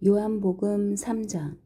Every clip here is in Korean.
요한복음 3장.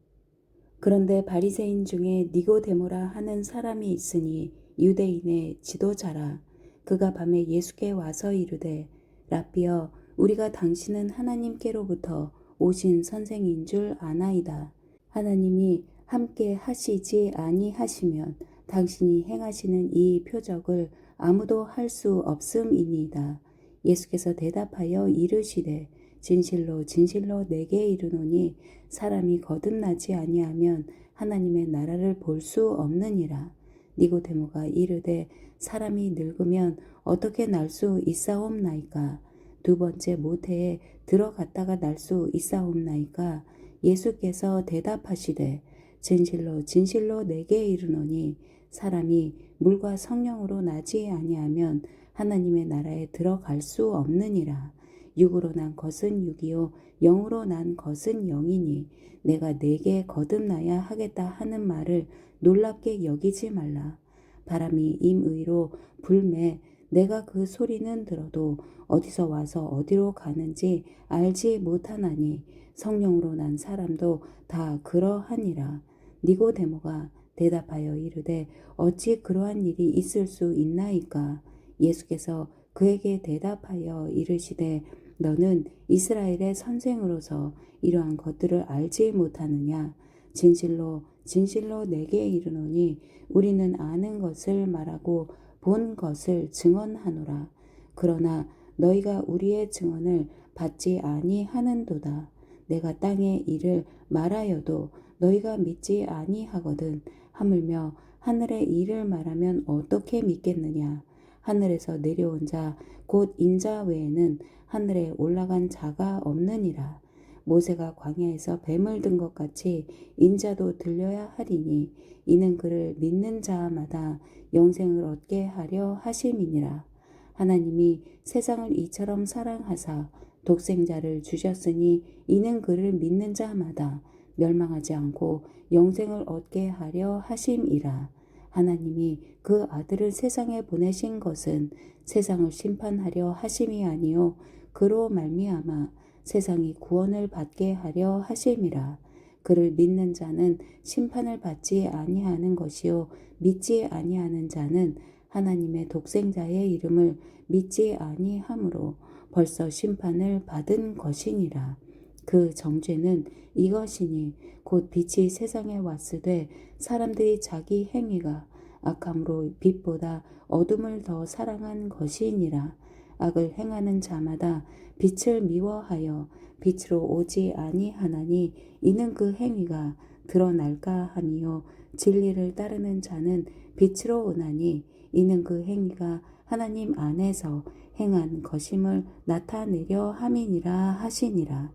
그런데 바리새인 중에 니고데모라 하는 사람이 있으니 유대인의 지도자라. 그가 밤에 예수께 와서 이르되 라삐여, 우리가 당신은 하나님께로부터 오신 선생인 줄 아나이다. 하나님이 함께 하시지 아니하시면 당신이 행하시는 이 표적을 아무도 할 수 없음이니이다. 예수께서 대답하여 이르시되 진실로 진실로 내게 이르노니 사람이 거듭나지 아니하면 하나님의 나라를 볼 수 없느니라. 니고데모가 이르되 사람이 늙으면 어떻게 날 수 있사옵나이까? 두 번째 모태에 들어갔다가 날 수 있사옵나이까? 예수께서 대답하시되 진실로 진실로 내게 이르노니 사람이 물과 성령으로 나지 아니하면 하나님의 나라에 들어갈 수 없느니라. 육으로 난 것은 육이요 영으로 난 것은 영이니 내가 내게 거듭나야 하겠다 하는 말을 놀랍게 여기지 말라. 바람이 임의로 불매 내가 그 소리는 들어도 어디서 와서 어디로 가는지 알지 못하나니 성령으로 난 사람도 다 그러하니라. 니고데모가 대답하여 이르되 어찌 그러한 일이 있을 수 있나이까? 예수께서 그에게 대답하여 이르시되 너는 이스라엘의 선생으로서 이러한 것들을 알지 못하느냐? 진실로 진실로 내게 이르노니 우리는 아는 것을 말하고 본 것을 증언하노라. 그러나 너희가 우리의 증언을 받지 아니하는도다. 내가 땅의 일을 말하여도 너희가 믿지 아니하거든. 하물며 하늘의 일을 말하면 어떻게 믿겠느냐? 하늘에서 내려온 자 곧 인자 외에는 하늘에 올라간 자가 없느니라. 모세가 광야에서 뱀을 든 것 같이 인자도 들려야 하리니 이는 그를 믿는 자마다 영생을 얻게 하려 하심이니라. 하나님이 세상을 이처럼 사랑하사 독생자를 주셨으니 이는 그를 믿는 자마다 멸망하지 않고 영생을 얻게 하려 하심이라. 하나님이 그 아들을 세상에 보내신 것은 세상을 심판하려 하심이 아니요 그로 말미암아 세상이 구원을 받게 하려 하심이라. 그를 믿는 자는 심판을 받지 아니하는 것이요 믿지 아니하는 자는 하나님의 독생자의 이름을 믿지 아니하므로 벌써 심판을 받은 것이니라. 그 정죄는 이것이니 곧 빛이 세상에 왔으되 사람들이 자기 행위가 악함으로 빛보다 어둠을 더 사랑한 것이니라. 악을 행하는 자마다 빛을 미워하여 빛으로 오지 아니하나니 이는 그 행위가 드러날까 함이요 진리를 따르는 자는 빛으로 오나니 이는 그 행위가 하나님 안에서 행한 것임을 나타내려 함이니라 하시니라.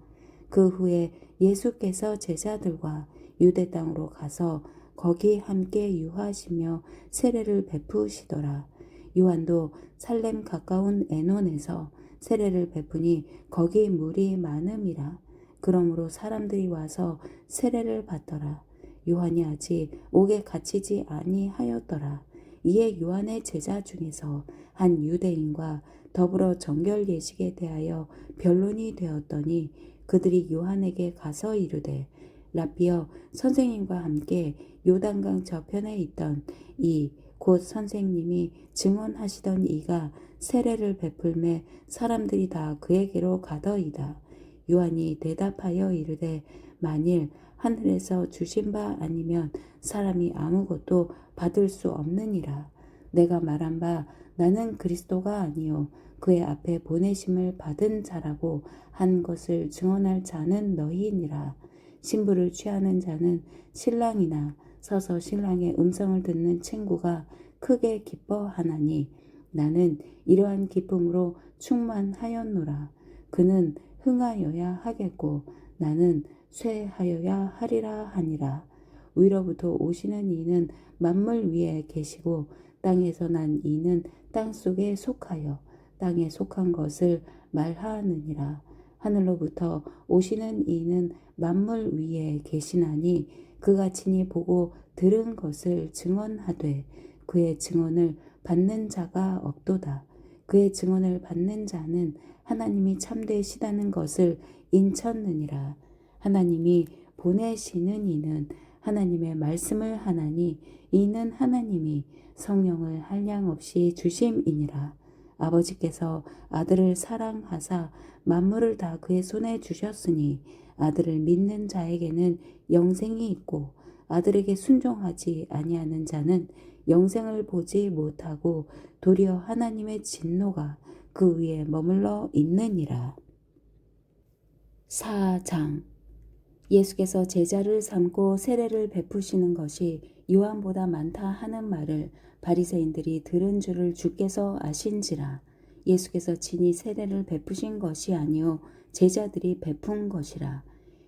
그 후에 예수께서 제자들과 유대 땅으로 가서 거기 함께 유하시며 세례를 베푸시더라. 요한도 살렘 가까운 에논에서 세례를 베푸니 거기 물이 많음이라. 그러므로 사람들이 와서 세례를 받더라. 요한이 아직 옥에 갇히지 아니하였더라. 이에 요한의 제자 중에서 한 유대인과 더불어 정결 예식에 대하여 변론이 되었더니 그들이 요한에게 가서 이르되 라삐여, 선생님과 함께 요단강 저편에 있던 이 곧 선생님이 증언하시던 이가 세례를 베풀매 사람들이 다 그에게로 가더이다. 요한이 대답하여 이르되 만일 하늘에서 주신 바 아니면 사람이 아무것도 받을 수 없느니라. 내가 말한 바 나는 그리스도가 아니요 그의 앞에 보내심을 받은 자라고 한 것을 증언할 자는 너희니라. 신부를 취하는 자는 신랑이나 서서 신랑의 음성을 듣는 친구가 크게 기뻐하나니 나는 이러한 기쁨으로 충만하였노라. 그는 흥하여야 하겠고 나는 쇠하여야 하리라 하니라. 위로부터 오시는 이는 만물 위에 계시고 땅에서 난 이는 땅 속에 속하여 땅에 속한 것을 말하느니라. 하늘로부터 오시는 이는 만물 위에 계시나니 그가 친히 보고 들은 것을 증언하되 그의 증언을 받는 자가 없도다. 그의 증언을 받는 자는 하나님이 참되시다는 것을 인쳤느니라. 하나님이 보내시는 이는 하나님의 말씀을 하나니 이는 하나님이 성령을 한량없이 주심이니라. 아버지께서 아들을 사랑하사 만물을 다 그의 손에 주셨으니 아들을 믿는 자에게는 영생이 있고 아들에게 순종하지 아니하는 자는 영생을 보지 못하고 도리어 하나님의 진노가 그 위에 머물러 있느니라. 4장. 예수께서 제자를 삼고 세례를 베푸시는 것이 요한보다 많다 하는 말을 바리새인들이 들은 줄을 주께서 아신지라. 예수께서 친히 세례를 베푸신 것이 아니요 제자들이 베푼 것이라.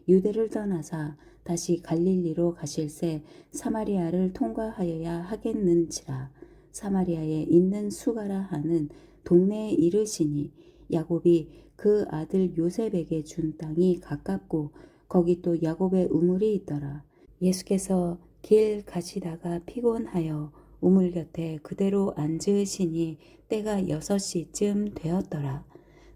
유대를 떠나사 다시 갈릴리로 가실새 사마리아를 통과하여야 하겠는지라. 사마리아에 있는 수가라 하는 동네에 이르시니 야곱이 그 아들 요셉에게 준 땅이 가깝고 거기 또 야곱의 우물이 있더라. 예수께서 길 가시다가 피곤하여 우물 곁에 그대로 앉으시니 때가 6시쯤 되었더라.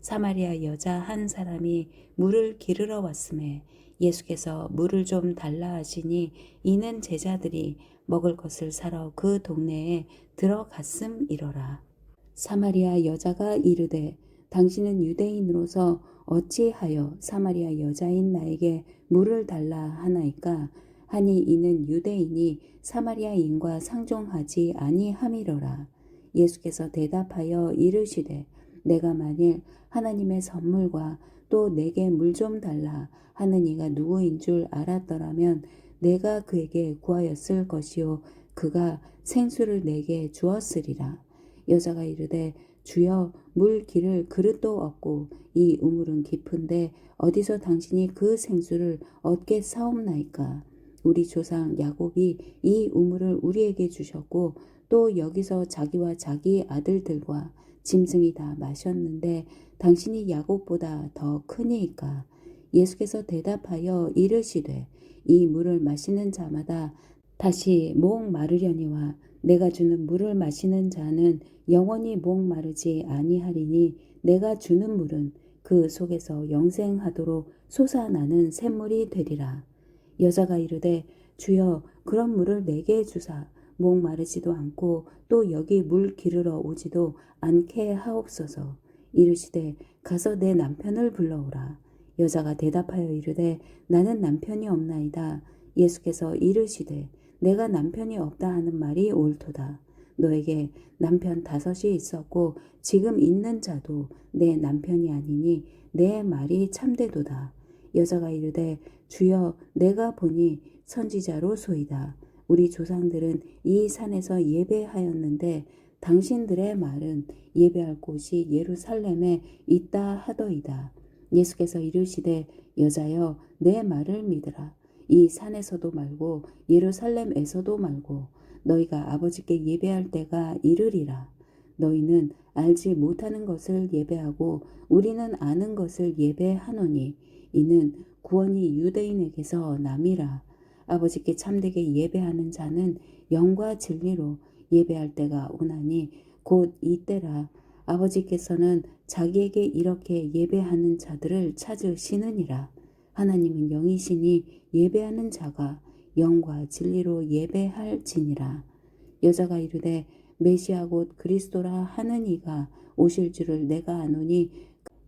사마리아 여자 한 사람이 물을 기르러 왔음에 예수께서 물을 좀 달라 하시니 이는 제자들이 먹을 것을 사러 그 동네에 들어갔음이로라. 사마리아 여자가 이르되 당신은 유대인으로서 어찌하여 사마리아 여자인 나에게 물을 달라 하나이까 하니 이는 유대인이 사마리아인과 상종하지 아니함이로라. 예수께서 대답하여 이르시되 내가 만일 하나님의 선물과 또 내게 물 좀 달라 하는 이가 누구인 줄 알았더라면 내가 그에게 구하였을 것이요 그가 생수를 내게 주었으리라. 여자가 이르되 주여 물 기를 그릇도 없고 이 우물은 깊은데 어디서 당신이 그 생수를 얻게 사옵나이까. 우리 조상 야곱이 이 우물을 우리에게 주셨고 또 여기서 자기와 자기 아들들과 짐승이 다 마셨는데 당신이 야곱보다 더 크니이까. 예수께서 대답하여 이르시되 이 물을 마시는 자마다 다시 목 마르려니와 내가 주는 물을 마시는 자는 영원히 목 마르지 아니하리니 내가 주는 물은 그 속에서 영생하도록 솟아나는 샘물이 되리라. 여자가 이르되 주여 그런 물을 내게 주사 목 마르지도 않고 또 여기 물 기르러 오지도 않게 하옵소서. 이르시되 가서 내 남편을 불러오라. 여자가 대답하여 이르되 나는 남편이 없나이다. 예수께서 이르시되 내가 남편이 없다 하는 말이 옳도다. 너에게 남편 5이 있었고 지금 있는 자도 내 남편이 아니니 내 말이 참되도다. 여자가 이르되 주여 내가 보니 선지자로소이다. 우리 조상들은 이 산에서 예배하였는데 당신들의 말은 예배할 곳이 예루살렘에 있다 하더이다. 예수께서 이르시되 여자여 내 말을 믿으라. 이 산에서도 말고 예루살렘에서도 말고 너희가 아버지께 예배할 때가 이르리라. 너희는 알지 못하는 것을 예배하고 우리는 아는 것을 예배하노니 이는 구원이 유대인에게서 남이라. 아버지께 참되게 예배하는 자는 영과 진리로 예배할 때가 오나니 곧 이때라. 아버지께서는 자기에게 이렇게 예배하는 자들을 찾으시느니라. 하나님은 영이시니 예배하는 자가 영과 진리로 예배할지니라. 여자가 이르되 메시아 곧 그리스도라 하는 이가 오실 줄을 내가 아노니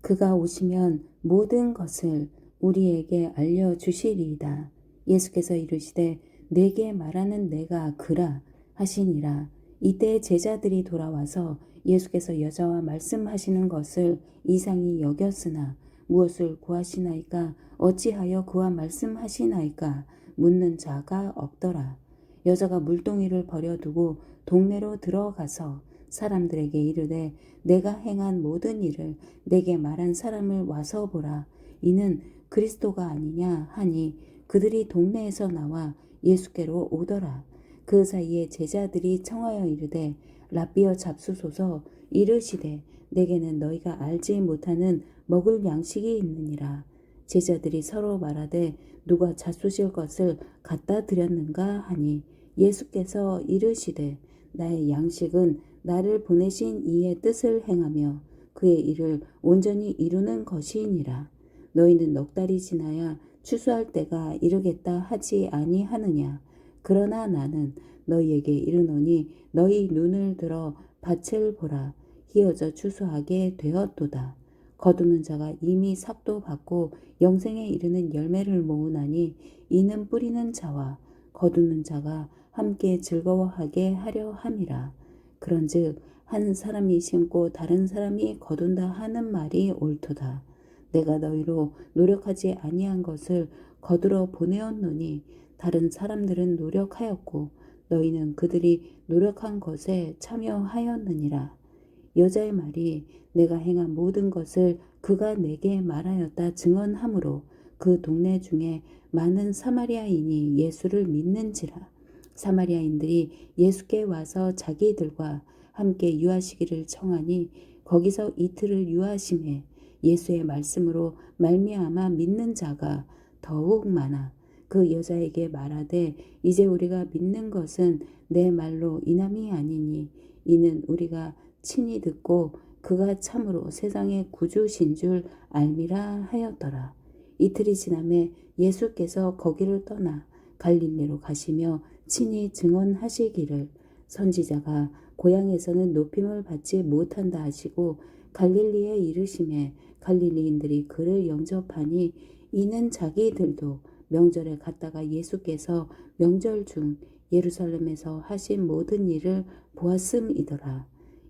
그가 오시면 모든 것을 우리에게 알려주시리이다. 예수께서 이르시되 내게 말하는 내가 그라 하시니라. 이때 제자들이 돌아와서 예수께서 여자와 말씀하시는 것을 이상히 여겼으나 무엇을 구하시나이까 어찌하여 그와 말씀하시나이까 묻는 자가 없더라. 여자가 물동이를 버려두고 동네로 들어가서 사람들에게 이르되 내가 행한 모든 일을 내게 말한 사람을 와서 보라. 이는 그리스도가 아니냐 하니 그들이 동네에서 나와 예수께로 오더라. 그 사이에 제자들이 청하여 이르되 랍비여 잡수소서. 이르시되 내게는 너희가 알지 못하는 먹을 양식이 있느니라. 제자들이 서로 말하되 누가 잡수실 것을 갖다 드렸는가 하니 예수께서 이르시되 나의 양식은 나를 보내신 이의 뜻을 행하며 그의 일을 온전히 이루는 것이니라. 너희는 넉 달이 지나야 추수할 때가 이르겠다 하지 아니하느냐. 그러나 나는 너희에게 이르노니 너희 눈을 들어 밭을 보라. 희어져 추수하게 되었도다. 거두는 자가 이미 삭도 받고 영생에 이르는 열매를 모으나니 이는 뿌리는 자와 거두는 자가 함께 즐거워하게 하려 함이라. 그런즉 한 사람이 심고 다른 사람이 거둔다 하는 말이 옳도다. 내가 너희로 노력하지 아니한 것을 거두러 보내었노니 다른 사람들은 노력하였고 너희는 그들이 노력한 것에 참여하였느니라. 여자의 말이 내가 행한 모든 것을 그가 내게 말하였다 증언하므로 그 동네 중에 많은 사마리아인이 예수를 믿는지라. 사마리아인들이 예수께 와서 자기들과 함께 유하시기를 청하니 거기서 이틀을 유하심에 예수의 말씀으로 말미암아 믿는 자가 더욱 많아 그 여자에게 말하되 이제 우리가 믿는 것은 내 말로 인함이 아니니 이는 우리가 친히 듣고 그가 참으로 세상의 구주신 줄 알미라 하였더라. 이틀이 지남에 예수께서 거기를 떠나 갈릴리로 가시며 친히 증언하시기를 선지자가 고향에서는 높임을 받지 못한다 하시고 갈릴리에 이르심에 갈릴리인들이 그를 영접하니 이는 자기들도 명절에 갔다가 예수께서 명절 중 예루살렘에서 하신 모든 일을 보았음이더라.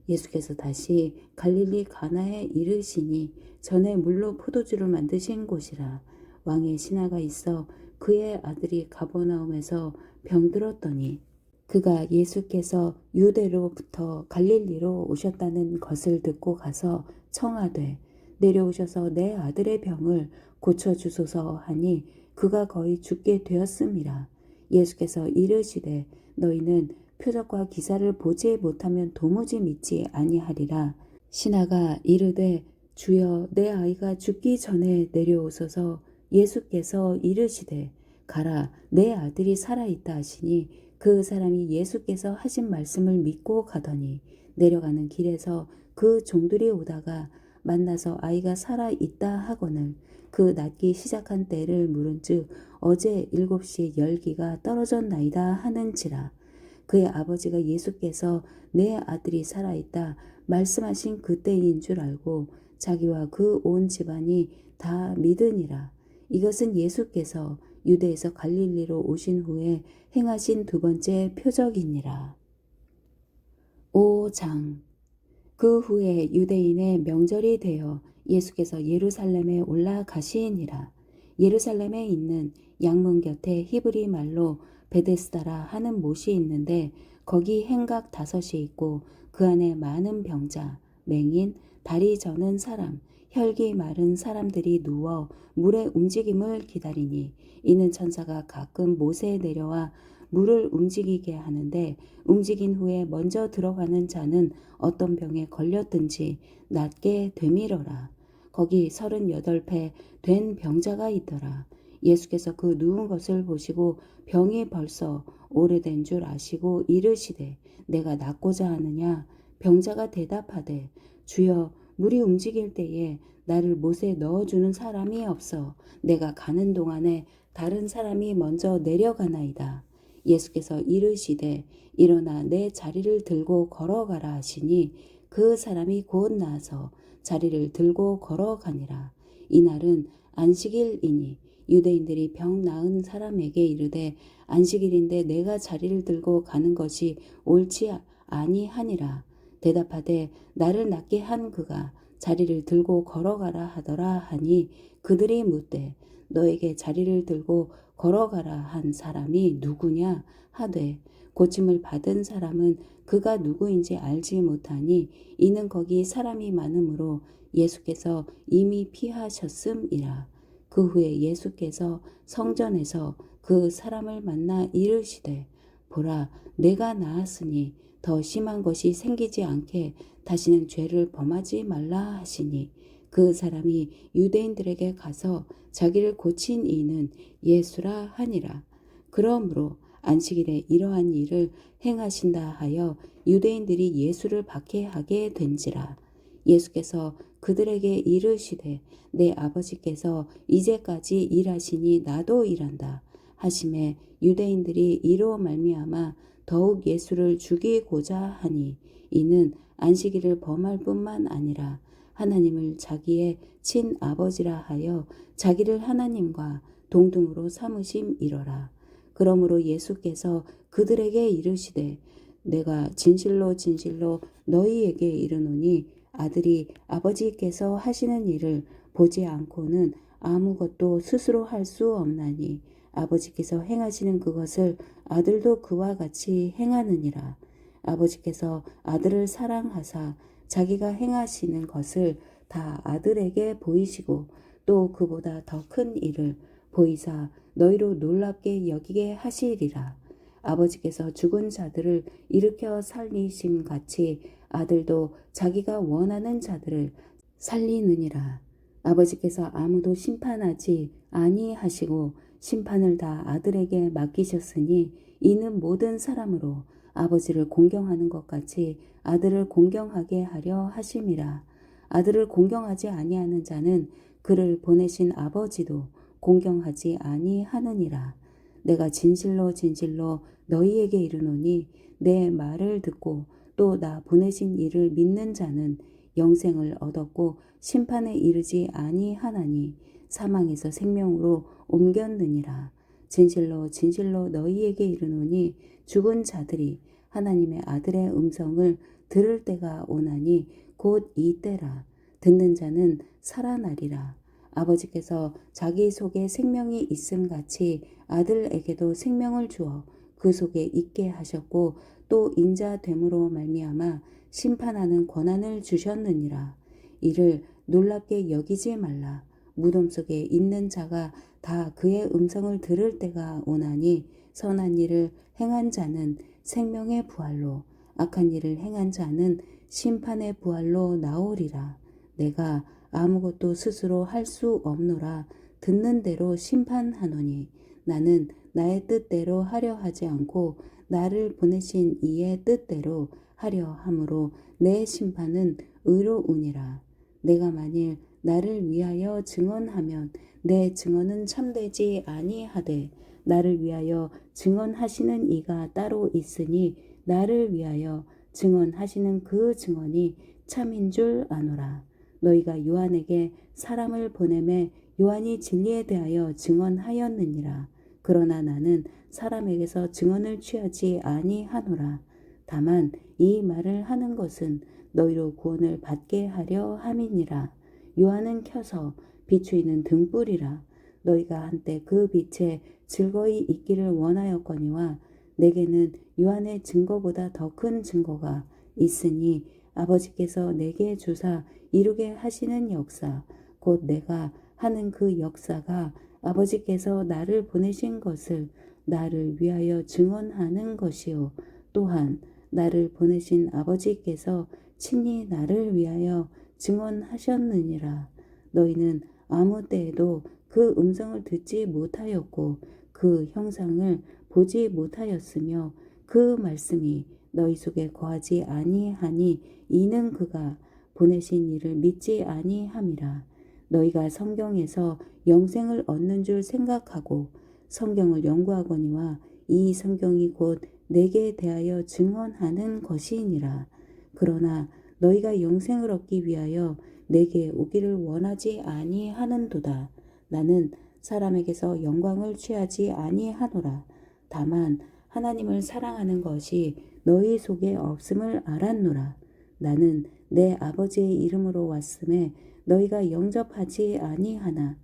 예수께서 다시 갈릴리 가나에 이르시니 전에 물로 포도주를 만드신 곳이라. 왕의 신하가 있어 그의 아들이 가버나움에서 병들었더니 그가 예수께서 유대로부터 갈릴리로 오셨다는 것을 듣고 가서 청하되 내려오셔서 내 아들의 병을 고쳐주소서 하니 그가 거의 죽게 되었음이라. 예수께서 이르시되 너희는 표적과 기사를 보지 못하면 도무지 믿지 아니하리라. 신하가 이르되 주여 내 아이가 죽기 전에 내려오소서. 예수께서 이르시되 가라 내 아들이 살아있다 하시니 그 사람이 예수께서 하신 말씀을 믿고 가더니 내려가는 길에서 그 종들이 오다가 만나서 아이가 살아있다 하거늘 그 낫기 시작한 때를 물은즉 어제 7시 열기가 떨어졌나이다 하는지라. 그의 아버지가 예수께서 내 아들이 살아있다 말씀하신 그때인 줄 알고 자기와 그 온 집안이 다 믿으니라. 이것은 예수께서 유대에서 갈릴리로 오신 후에 행하신 두 번째 표적이니라. 5장. 그 후에 유대인의 명절이 되어 예수께서 예루살렘에 올라가시니라. 예루살렘에 있는 양문 곁에 히브리 말로 베데스다라 하는 못이 있는데 거기 행각 5이 있고 그 안에 많은 병자, 맹인, 다리 저는 사람, 혈기 마른 사람들이 누워 물의 움직임을 기다리니 이는 천사가 가끔 못에 내려와 물을 움직이게 하는데 움직인 후에 먼저 들어가는 자는 어떤 병에 걸렸든지 낫게 되밀어라. 거기 38배 된 병자가 있더라. 예수께서 그 누운 것을 보시고 병이 벌써 오래된 줄 아시고 이르시되 내가 낫고자 하느냐. 병자가 대답하되 주여 물이 움직일 때에 나를 못에 넣어주는 사람이 없어 내가 가는 동안에 다른 사람이 먼저 내려가나이다. 예수께서 이르시되 일어나 내 자리를 들고 걸어가라 하시니 그 사람이 곧 나아서 자리를 들고 걸어가니라. 이날은 안식일이니 유대인들이 병 나은 사람에게 이르되 안식일인데 내가 자리를 들고 가는 것이 옳지 아니하니라. 대답하되 나를 낫게 한 그가 자리를 들고 걸어가라 하더라 하니 그들이 묻되 너에게 자리를 들고 걸어가라 한 사람이 누구냐 하되 고침을 받은 사람은 그가 누구인지 알지 못하니 이는 거기 사람이 많으므로 예수께서 이미 피하셨음이라. 그 후에 예수께서 성전에서 그 사람을 만나 이르시되 보라 내가 나았으니 더 심한 것이 생기지 않게 다시는 죄를 범하지 말라 하시니 그 사람이 유대인들에게 가서 자기를 고친 이는 예수라 하니라. 그러므로 안식일에 이러한 일을 행하신다 하여 유대인들이 예수를 박해하게 된지라. 예수께서 그들에게 이르시되 내 아버지께서 이제까지 일하시니 나도 일한다 하심에 유대인들이 이로 말미암아 더욱 예수를 죽이고자 하니 이는 안식일을 범할 뿐만 아니라 하나님을 자기의 친아버지라 하여 자기를 하나님과 동등으로 삼으심이러라. 그러므로 예수께서 그들에게 이르시되 내가 진실로 진실로 너희에게 이르노니 아들이 아버지께서 하시는 일을 보지 않고는 아무것도 스스로 할 수 없나니 아버지께서 행하시는 그것을 아들도 그와 같이 행하느니라. 아버지께서 아들을 사랑하사 자기가 행하시는 것을 다 아들에게 보이시고 또 그보다 더 큰 일을 보이사 너희로 놀랍게 여기게 하시리라. 아버지께서 죽은 자들을 일으켜 살리심 같이 아들도 자기가 원하는 자들을 살리느니라. 아버지께서 아무도 심판하지 아니하시고 심판을 다 아들에게 맡기셨으니 이는 모든 사람으로 아버지를 공경하는 것 같이 아들을 공경하게 하려 하심이라. 아들을 공경하지 아니하는 자는 그를 보내신 아버지도 공경하지 아니하느니라. 내가 진실로 진실로 너희에게 이르노니 내 말을 듣고 또 나 보내신 이를 믿는 자는 영생을 얻었고 심판에 이르지 아니하나니 사망에서 생명으로 옮겼느니라. 진실로 진실로 너희에게 이르노니 죽은 자들이 하나님의 아들의 음성을 들을 때가 오나니 곧 이 때라. 듣는 자는 살아나리라. 아버지께서 자기 속에 생명이 있음 같이 아들에게도 생명을 주어 그 속에 있게 하셨고 또 인자됨으로 말미암아 심판하는 권한을 주셨느니라. 이를 놀랍게 여기지 말라. 무덤 속에 있는 자가 다 그의 음성을 들을 때가 오나니 선한 일을 행한 자는 생명의 부활로 악한 일을 행한 자는 심판의 부활로 나오리라. 내가 아무것도 스스로 할 수 없노라. 듣는 대로 심판하노니 나는 나의 뜻대로 하려 하지 않고 나를 보내신 이의 뜻대로 하려 함으로 내 심판은 의로우니라. 내가 만일 나를 위하여 증언하면 내 증언은 참되지 아니하되 나를 위하여 증언하시는 이가 따로 있으니 나를 위하여 증언하시는 그 증언이 참인 줄 아노라. 너희가 요한에게 사람을 보내매 요한이 진리에 대하여 증언하였느니라. 그러나 나는 사람에게서 증언을 취하지 아니하노라. 다만 이 말을 하는 것은 너희로 구원을 받게 하려 함이니라. 요한은 켜서 비추이는 등불이라. 너희가 한때 그 빛에 즐거이 있기를 원하였거니와 내게는 요한의 증거보다 더 큰 증거가 있으니 아버지께서 내게 주사 이루게 하시는 역사 곧 내가 하는 그 역사가 아버지께서 나를 보내신 것을 나를 위하여 증언하는 것이요 또한 나를 보내신 아버지께서 친히 나를 위하여 증언하셨느니라. 너희는 아무 때에도 그 음성을 듣지 못하였고 그 형상을 보지 못하였으며 그 말씀이 너희 속에 거하지 아니하니 이는 그가 보내신 이를 믿지 아니함이라. 너희가 성경에서 영생을 얻는 줄 생각하고 성경을 연구하거니와 이 성경이 곧 내게 대하여 증언하는 것이니라. 그러나 너희가 영생을 얻기 위하여 내게 오기를 원하지 아니하는도다. 나는 사람에게서 영광을 취하지 아니하노라. 다만 하나님을 사랑하는 것이 너희 속에 없음을 알았노라. 나는 내 아버지의 이름으로 왔음에 너희가 영접하지 아니하나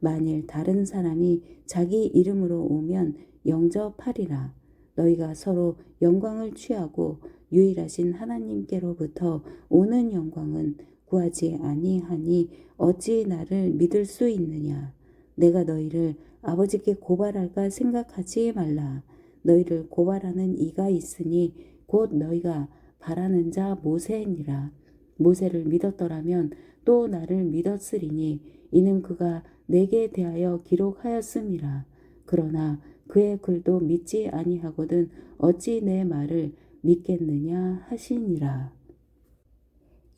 만일 다른 사람이 자기 이름으로 오면 영접하리라. 너희가 서로 영광을 취하고 유일하신 하나님께로부터 오는 영광은 구하지 아니하니 어찌 나를 믿을 수 있느냐. 내가 너희를 아버지께 고발할까 생각하지 말라. 너희를 고발하는 이가 있으니 곧 너희가 바라는 자 모세니라. 모세를 믿었더라면 또 나를 믿었으리니 이는 그가 내게 대하여 기록하였음이라. 그러나 그의 글도 믿지 아니하거든 어찌 내 말을 믿겠느냐 하시니라.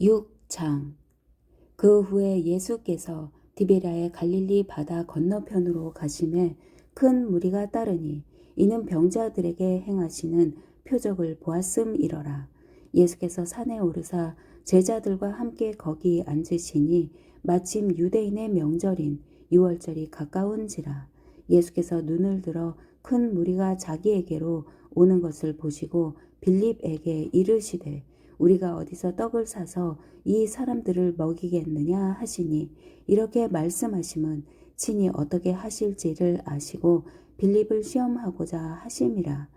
6. 장. 그 후에 예수께서 디베랴의 갈릴리 바다 건너편으로 가심에 큰 무리가 따르니 이는 병자들에게 행하시는 표적을 보았음이러라. 예수께서 산에 오르사 제자들과 함께 거기 앉으시니 마침 유대인의 명절인 유월절이 가까운지라. 예수께서 눈을 들어 큰 무리가 자기에게로 오는 것을 보시고 빌립에게 이르시되 우리가 어디서 떡을 사서 이 사람들을 먹이겠느냐 하시니 이렇게 말씀하심은 친히 어떻게 하실지를 아시고 빌립을 시험하고자 하심이라.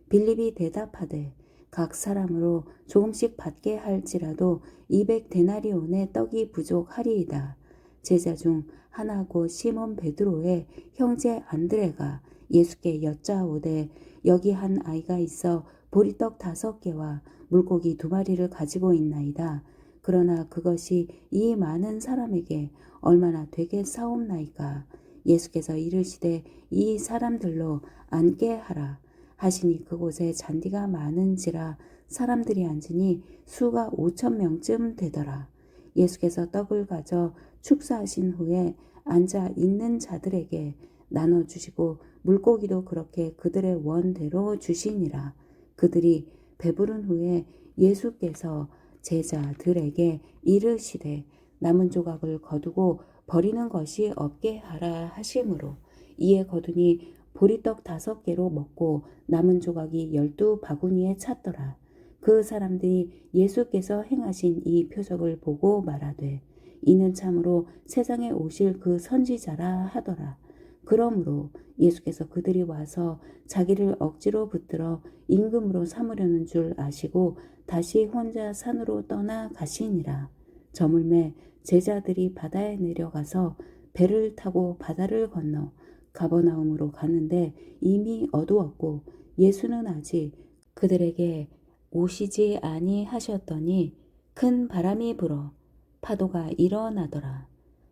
빌립이 대답하되 각 사람으로 조금씩 받게 할지라도 200데나리온의 떡이 부족하리이다. 제자 중 하나 곧 시몬 베드로의 형제 안드레가 예수께 여짜오되 여기 한 아이가 있어 보리떡 5개와 물고기 2마리를 가지고 있나이다. 그러나 그것이 이 많은 사람에게 얼마나 되겠사옵나이까. 예수께서 이르시되 이 사람들로 앉게 하라 하시니 그곳에 잔디가 많은지라 사람들이 앉으니 수가 5,000명쯤 되더라. 예수께서 떡을 가져 축사하신 후에 앉아 있는 자들에게 나눠주시고 물고기도 그렇게 그들의 원대로 주시니라. 그들이 배부른 후에 예수께서 제자들에게 이르시되 남은 조각을 거두고 버리는 것이 없게 하라 하심으로 이에 거두니 보리떡 5개로 먹고 남은 조각이 12바구니에 찼더라. 그 사람들이 예수께서 행하신 이 표적을 보고 말하되 이는 참으로 세상에 오실 그 선지자라 하더라. 그러므로 예수께서 그들이 와서 자기를 억지로 붙들어 임금으로 삼으려는 줄 아시고 다시 혼자 산으로 떠나 가시니라. 저물매 제자들이 바다에 내려가서 배를 타고 바다를 건너 가버나움으로 가는데 이미 어두웠고 예수는 아직 그들에게 오시지 아니하셨더니 큰 바람이 불어 파도가 일어나더라.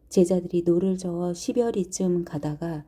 제자들이 노를 저어 10여리쯤 가다가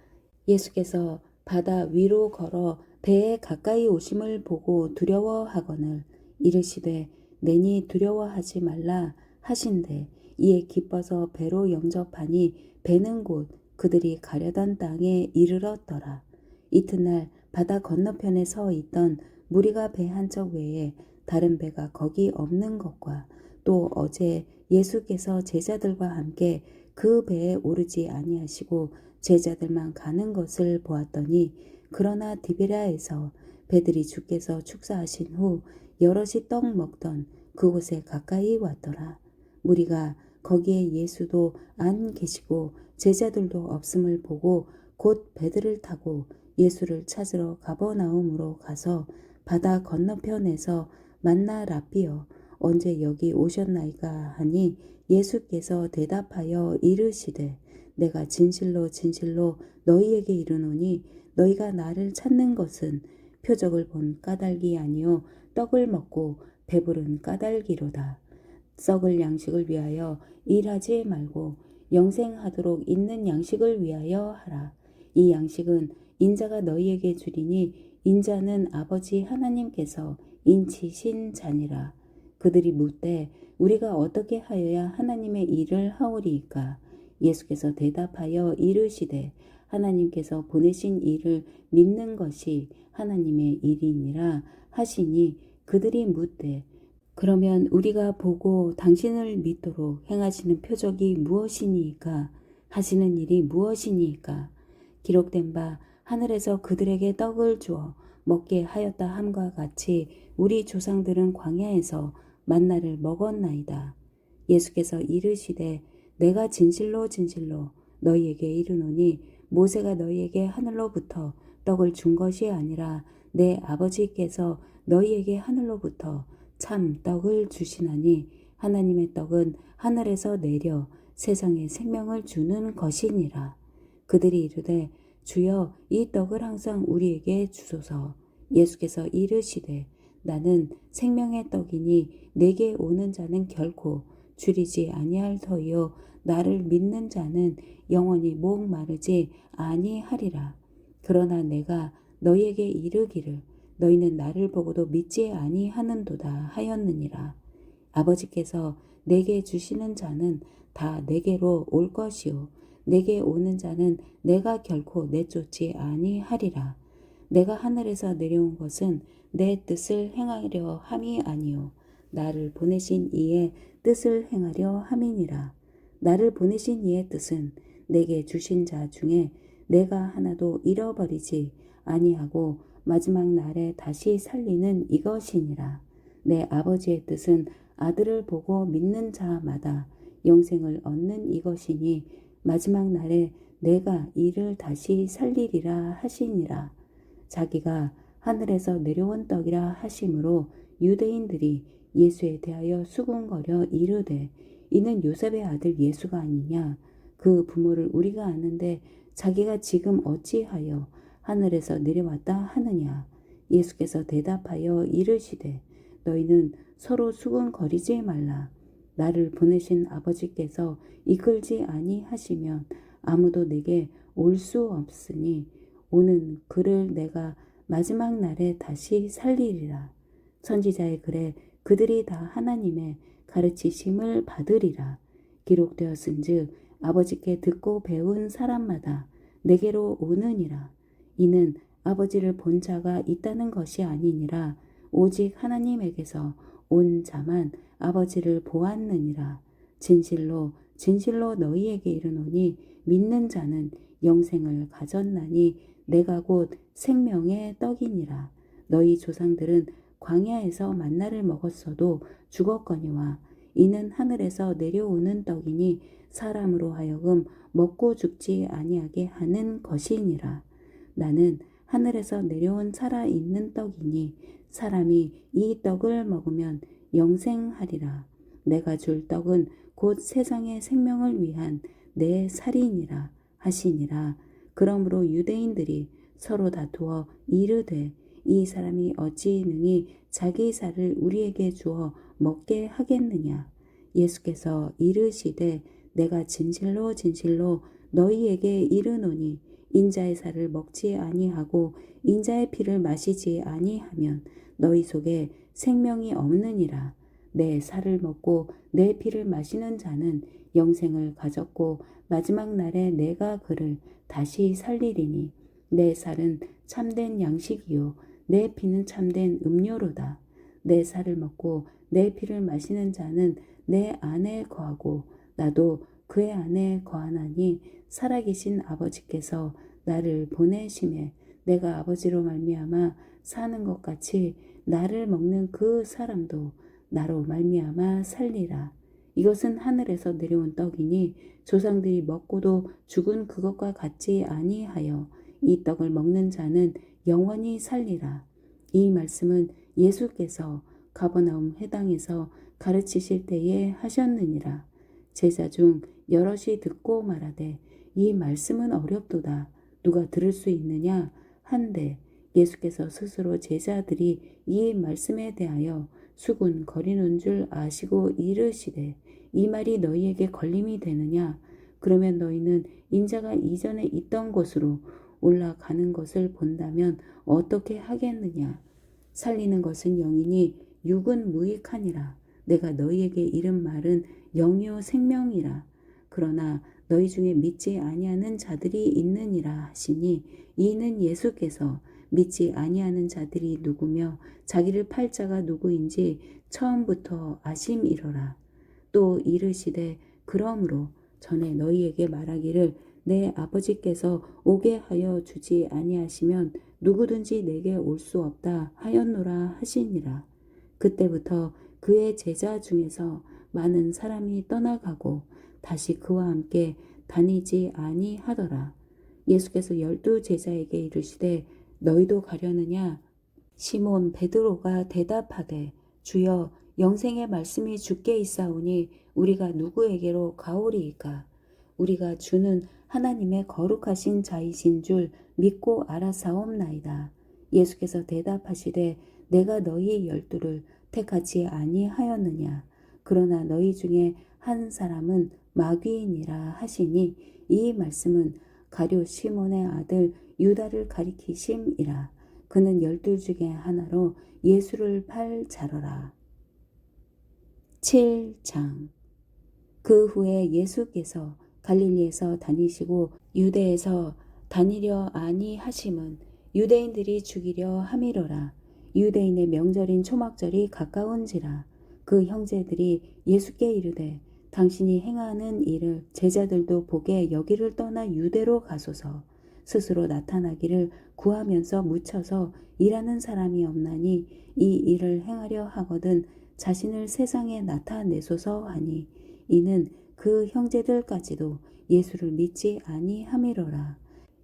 예수께서 바다 위로 걸어 배에 가까이 오심을 보고 두려워하거늘 이르시되 내니 두려워하지 말라 하신대 이에 기뻐서 배로 영접하니 배는 곧 그들이 가려던 땅에 이르렀더라. 이튿날 바다 건너편에 서 있던 무리가 배 한 척 외에 다른 배가 거기 없는 것과 또 어제 예수께서 제자들과 함께 그 배에 오르지 아니하시고 제자들만 가는 것을 보았더니 그러나 디베랴에서 배들이 주께서 축사하신 후 여럿이 떡 먹던 그곳에 가까이 왔더라. 무리가 거기에 예수도 안 계시고 제자들도 없음을 보고 곧 배들을 타고 예수를 찾으러 가버나움으로 가서 바다 건너편에서 만나 랍비여 언제 여기 오셨나이까 하니 예수께서 대답하여 이르시되 내가 진실로 진실로 너희에게 이르노니 너희가 나를 찾는 것은 표적을 본 까닭이 아니요 떡을 먹고 배부른 까닭이로다. 썩을 양식을 위하여 일하지 말고 영생하도록 있는 양식을 위하여 하라. 이 양식은 인자가 너희에게 주리니 인자는 아버지 하나님께서 인치신 자니라. 그들이 묻되 우리가 어떻게 하여야 하나님의 일을 하오리이까? 예수께서 대답하여 이르시되 하나님께서 보내신 일을 믿는 것이 하나님의 일이니라 하시니 그들이 묻되 그러면 우리가 보고 당신을 믿도록 행하시는 표적이 무엇이니까 하시는 일이 무엇이니까? 기록된 바 하늘에서 그들에게 떡을 주어 먹게 하였다 함과 같이 우리 조상들은 광야에서 만나를 먹었나이다. 예수께서 이르시되 내가 진실로 진실로 너희에게 이르노니 모세가 너희에게 하늘로부터 떡을 준 것이 아니라 내 아버지께서 너희에게 하늘로부터 참 떡을 주시나니 하나님의 떡은 하늘에서 내려 세상에 생명을 주는 것이니라. 그들이 이르되 주여 이 떡을 항상 우리에게 주소서. 예수께서 이르시되 나는 생명의 떡이니 내게 오는 자는 결코 줄이지 아니할 터이요 나를 믿는 자는 영원히 목마르지 아니하리라. 그러나 내가 너희에게 이르기를 너희는 나를 보고도 믿지 아니하는도다 하였느니라. 아버지께서 내게 주시는 자는 다 내게로 올 것이요 내게 오는 자는 내가 결코 내쫓지 아니하리라. 내가 하늘에서 내려온 것은 내 뜻을 행하려 함이 아니요 나를 보내신 이의 뜻을 행하려 함이니라. 나를 보내신 이의 뜻은 내게 주신 자 중에 내가 하나도 잃어버리지 아니하고 마지막 날에 다시 살리는 이것이니라. 내 아버지의 뜻은 아들을 보고 믿는 자마다 영생을 얻는 이것이니 마지막 날에 내가 이를 다시 살리리라 하시니라. 자기가 하늘에서 내려온 떡이라 하심으로 유대인들이 예수에 대하여 수군거려 이르되 이는 요셉의 아들 예수가 아니냐. 그 부모를 우리가 아는데 자기가 지금 어찌하여 하늘에서 내려왔다 하느냐. 예수께서 대답하여 이르시되 너희는 서로 수군거리지 말라. 나를 보내신 아버지께서 이끌지 아니하시면 아무도 내게 올 수 없으니 오는 그를 내가 마지막 날에 다시 살리리라. 선지자의 글에 그들이 다 하나님의 가르치심을 받으리라. 기록되었은즉 아버지께 듣고 배운 사람마다 내게로 오느니라. 이는 아버지를 본 자가 있다는 것이 아니니라. 오직 하나님에게서 온 자만 아버지를 보았느니라. 진실로 진실로 너희에게 이르노니 믿는 자는 영생을 가졌나니 내가 곧 생명의 떡이니라. 너희 조상들은 광야에서 만나를 먹었어도 죽었거니와 이는 하늘에서 내려오는 떡이니 사람으로 하여금 먹고 죽지 아니하게 하는 것이니라. 나는 하늘에서 내려온 살아있는 떡이니 사람이 이 떡을 먹으면 영생하리라. 내가 줄 떡은 곧 세상의 생명을 위한 내 살이니라 하시니라. 그러므로 유대인들이 서로 다투어 이르되 이 사람이 어찌 능히 자기 살을 우리에게 주어 먹게 하겠느냐. 예수께서 이르시되 내가 진실로 진실로 너희에게 이르노니 인자의 살을 먹지 아니하고 인자의 피를 마시지 아니하면 너희 속에 생명이 없느니라. 내 살을 먹고 내 피를 마시는 자는 영생을 가졌고 마지막 날에 내가 그를 다시 살리리니 내 살은 참된 양식이요 내 피는 참된 음료로다. 내 살을 먹고 내 피를 마시는 자는 내 안에 거하고 나도 그의 안에 거하나니 살아계신 아버지께서 나를 보내심에 내가 아버지로 말미암아 사는 것 같이 나를 먹는 그 사람도 나로 말미암아 살리라. 이것은 하늘에서 내려온 떡이니 조상들이 먹고도 죽은 그것과 같지 아니하여 이 떡을 먹는 자는 영원히 살리라. 이 말씀은 예수께서 가버나움 회당에서 가르치실 때에 하셨느니라. 제자 중 여럿이 듣고 말하되 이 말씀은 어렵도다. 누가 들을 수 있느냐 한데 예수께서 스스로 제자들이 이 말씀에 대하여 수군거리는 줄 아시고 이르시되 이 말이 너희에게 걸림이 되느냐. 그러면 너희는 인자가 이전에 있던 곳으로 올라가는 것을 본다면 어떻게 하겠느냐. 살리는 것은 영이니 육은 무익하니라. 내가 너희에게 이른 말은 영이요 생명이라. 그러나 너희 중에 믿지 아니하는 자들이 있느니라 하시니 이는 예수께서 믿지 아니하는 자들이 누구며 자기를 팔 자가 누구인지 처음부터 아심이로라. 또 이르시되 그러므로 전에 너희에게 말하기를 내 아버지께서 오게 하여 주지 아니하시면 누구든지 내게 올 수 없다 하였노라 하시니라. 그때부터 그의 제자 중에서 많은 사람이 떠나가고 다시 그와 함께 다니지 아니하더라. 예수께서 12 제자에게 이르시되 너희도 가려느냐. 시몬 베드로가 대답하되 주여 영생의 말씀이 주께 있사오니 우리가 누구에게로 가오리이까. 우리가 주는 하나님의 거룩하신 자이신 줄 믿고 알아사옵나이다. 예수께서 대답하시되 내가 너희 12를 택하지 아니하였느냐. 그러나 너희 중에 한 사람은 마귀이니라 하시니 이 말씀은 가룟 시몬의 아들 유다를 가리키심이라. 그는 12 중에 하나로 예수를 팔 자러라. 7장. 그 후에 예수께서 갈릴리에서 다니시고 유대에서 다니려 아니하심은 유대인들이 죽이려 함이로라. 유대인의 명절인 초막절이 가까운지라. 그 형제들이 예수께 이르되 당신이 행하는 일을 제자들도 보게 여기를 떠나 유대로 가소서. 스스로 나타나기를 구하면서 묻혀서 일하는 사람이 없나니 이 일을 행하려 하거든 자신을 세상에 나타내소서 하니 이는 그 형제들까지도 예수를 믿지 아니함이로라.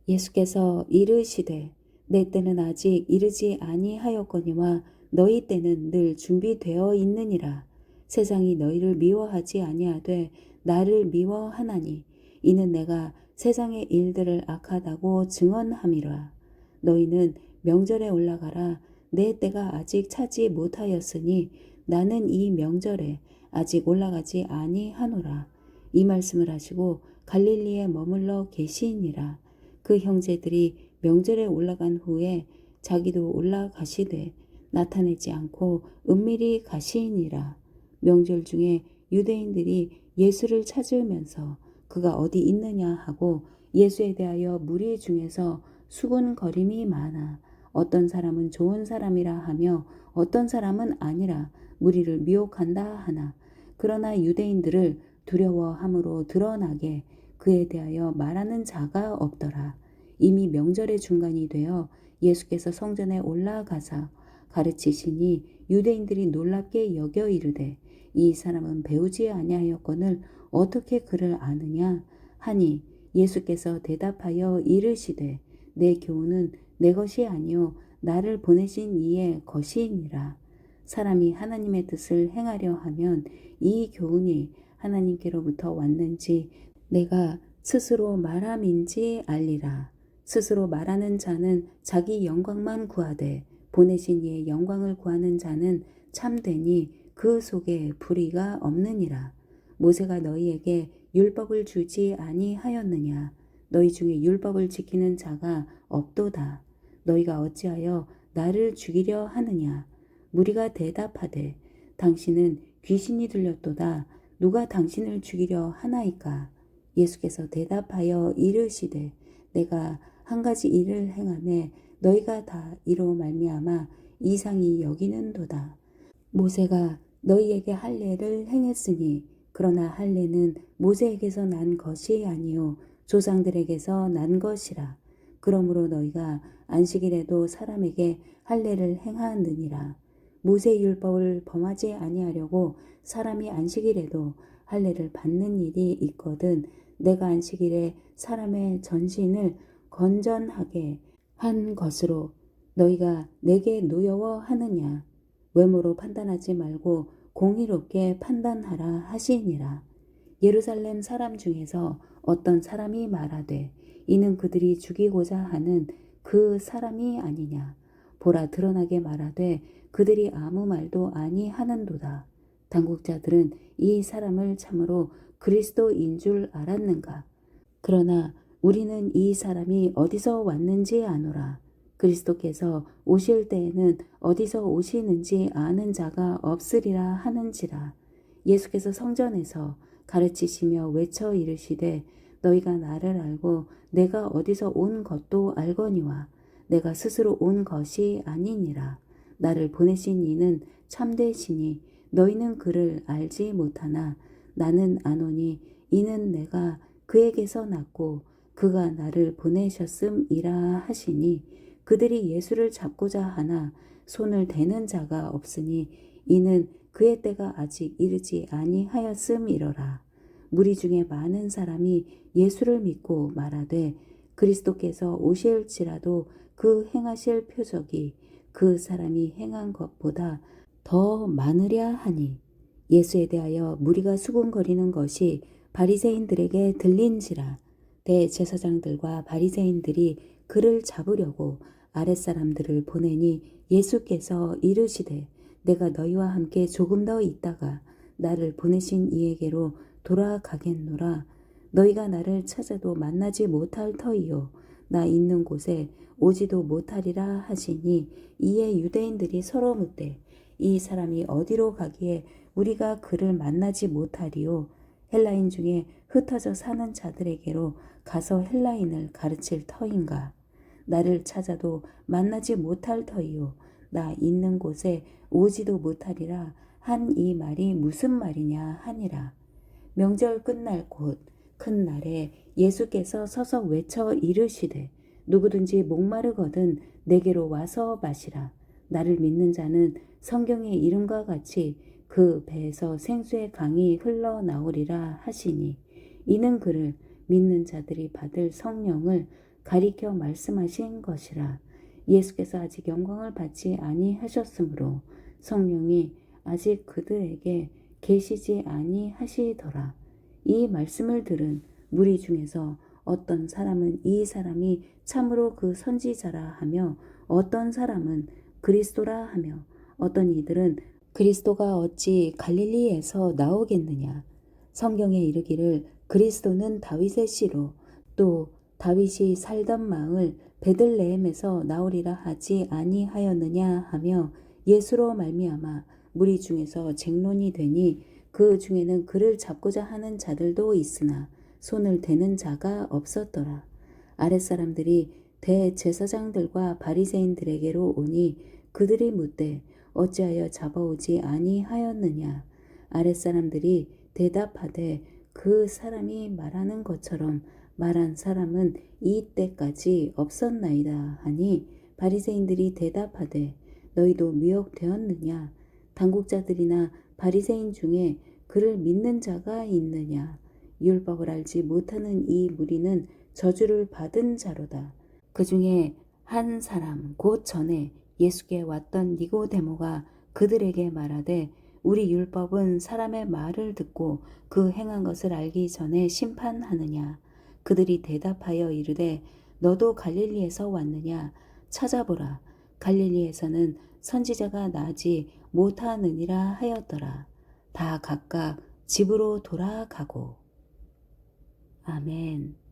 예수께서 이르시되 내 때는 아직 이르지 아니하였거니와 너희 때는 늘 준비되어 있느니라. 세상이 너희를 미워하지 아니하되 나를 미워하나니 이는 내가 세상의 일들을 악하다고 증언함이라. 너희는 명절에 올라가라. 내 때가 아직 차지 못하였으니 나는 이 명절에 아직 올라가지 아니하노라. 이 말씀을 하시고 갈릴리에 머물러 계시니라. 그 형제들이 명절에 올라간 후에 자기도 올라가시되 나타내지 않고 은밀히 가시니라. 명절 중에 유대인들이 예수를 찾으면서 그가 어디 있느냐 하고 예수에 대하여 무리 중에서 수군거림이 많아 어떤 사람은 좋은 사람이라 하며 어떤 사람은 아니라 무리를 미혹한다 하나 그러나 유대인들을 두려워함으로 드러나게 그에 대하여 말하는 자가 없더라. 이미 명절의 중간이 되어 예수께서 성전에 올라가사 가르치시니 유대인들이 놀랍게 여겨 이르되 이 사람은 배우지 아니하였거늘 어떻게 그를 아느냐 하니 예수께서 대답하여 이르시되 내 교훈은 내 것이 아니요 나를 보내신 이의 것이니라. 사람이 하나님의 뜻을 행하려 하면 이 교훈이 하나님께로부터 왔는지 내가 스스로 말함인지 알리라. 스스로 말하는 자는 자기 영광만 구하되 보내신 이의 영광을 구하는 자는 참되니 그 속에 불의가 없느니라. 모세가 너희에게 율법을 주지 아니하였느냐? 너희 중에 율법을 지키는 자가 없도다. 너희가 어찌하여 나를 죽이려 하느냐? 무리가 대답하되 당신은 귀신이 들렸도다. 누가 당신을 죽이려 하나이까? 예수께서 대답하여 이르시되 내가 한 가지 일을 행하매 너희가 다 이로 말미암아 이상히 여기는도다. 모세가 너희에게 할례를 행했으니 그러나 할례는 모세에게서 난 것이 아니요 조상들에게서 난 것이라. 그러므로 너희가 안식일에도 사람에게 할례를 행하느니라. 모세 율법을 범하지 아니하려고 사람이 안식일에도 할례를 받는 일이 있거든 내가 안식일에 사람의 전신을 건전하게 한 것으로 너희가 내게 노여워하느냐. 외모로 판단하지 말고 공의롭게 판단하라 하시니라. 예루살렘 사람 중에서 어떤 사람이 말하되 이는 그들이 죽이고자 하는 그 사람이 아니냐. 보라 드러나게 말하되 그들이 아무 말도 아니하는도다. 당국자들은 이 사람을 참으로 그리스도인 줄 알았는가. 그러나 우리는 이 사람이 어디서 왔는지 아노라. 그리스도께서 오실 때에는 어디서 오시는지 아는 자가 없으리라 하는지라. 예수께서 성전에서 가르치시며 외쳐 이르시되 너희가 나를 알고 내가 어디서 온 것도 알거니와 내가 스스로 온 것이 아니니라. 나를 보내신 이는 참되시니 너희는 그를 알지 못하나 나는 아노니 이는 내가 그에게서 났고 그가 나를 보내셨음이라 하시니 그들이 예수를 잡고자 하나 손을 대는 자가 없으니 이는 그의 때가 아직 이르지 아니하였음이로라. 무리 중에 많은 사람이 예수를 믿고 말하되 그리스도께서 오실지라도 그 행하실 표적이 그 사람이 행한 것보다 더 많으랴 하니 예수에 대하여 무리가 수군거리는 것이 바리새인들에게 들린지라. 대제사장들과 바리새인들이 그를 잡으려고 아랫사람들을 보내니 예수께서 이르시되 내가 너희와 함께 조금 더 있다가 나를 보내신 이에게로 돌아가겠노라. 너희가 나를 찾아도 만나지 못할 터이요 나 있는 곳에 오지도 못하리라 하시니 이에 유대인들이 서로 묻되 이 사람이 어디로 가기에 우리가 그를 만나지 못하리요? 헬라인 중에 흩어져 사는 자들에게로 가서 헬라인을 가르칠 터인가? 나를 찾아도 만나지 못할 터이요. 나 있는 곳에 오지도 못하리라 한 이 말이 무슨 말이냐 하니라. 명절 끝날 곧 큰 날에 예수께서 서서 외쳐 이르시되 누구든지 목마르거든 내게로 와서 마시라. 나를 믿는 자는 성경의 이름과 같이 그 배에서 생수의 강이 흘러나오리라 하시니 이는 그를 믿는 자들이 받을 성령을 가리켜 말씀하신 것이라. 예수께서 아직 영광을 받지 아니하셨으므로 성령이 아직 그들에게 계시지 아니하시더라. 이 말씀을 들은 무리 중에서 어떤 사람은 이 사람이 참으로 그 선지자라 하며 어떤 사람은 그리스도라 하며 어떤 이들은 그리스도가 어찌 갈릴리에서 나오겠느냐. 성경에 이르기를 그리스도는 다윗의 씨로 또 다윗이 살던 마을 베들레헴에서 나오리라 하지 아니하였느냐 하며 예수로 말미암아 무리 중에서 쟁론이 되니 그 중에는 그를 잡고자 하는 자들도 있으나 손을 대는 자가 없었더라. 아랫사람들이 대제사장들과 바리새인들에게로 오니 그들이 묻되 어찌하여 잡아오지 아니하였느냐. 아랫사람들이 대답하되 그 사람이 말하는 것처럼 말한 사람은 이때까지 없었나이다 하니 바리새인들이 대답하되 너희도 미혹되었느냐. 당국자들이나 바리새인 중에 그를 믿는 자가 있느냐. 율법을 알지 못하는 이 무리는 저주를 받은 자로다. 그 중에 한 사람 곧 전에 예수께 왔던 니고데모가 그들에게 말하되 우리 율법은 사람의 말을 듣고 그 행한 것을 알기 전에 심판하느냐. 그들이 대답하여 이르되 너도 갈릴리에서 왔느냐. 찾아보라. 갈릴리에서는 선지자가 나지 못하느니라 하였더라. 다 각각 집으로 돌아가고. 아멘.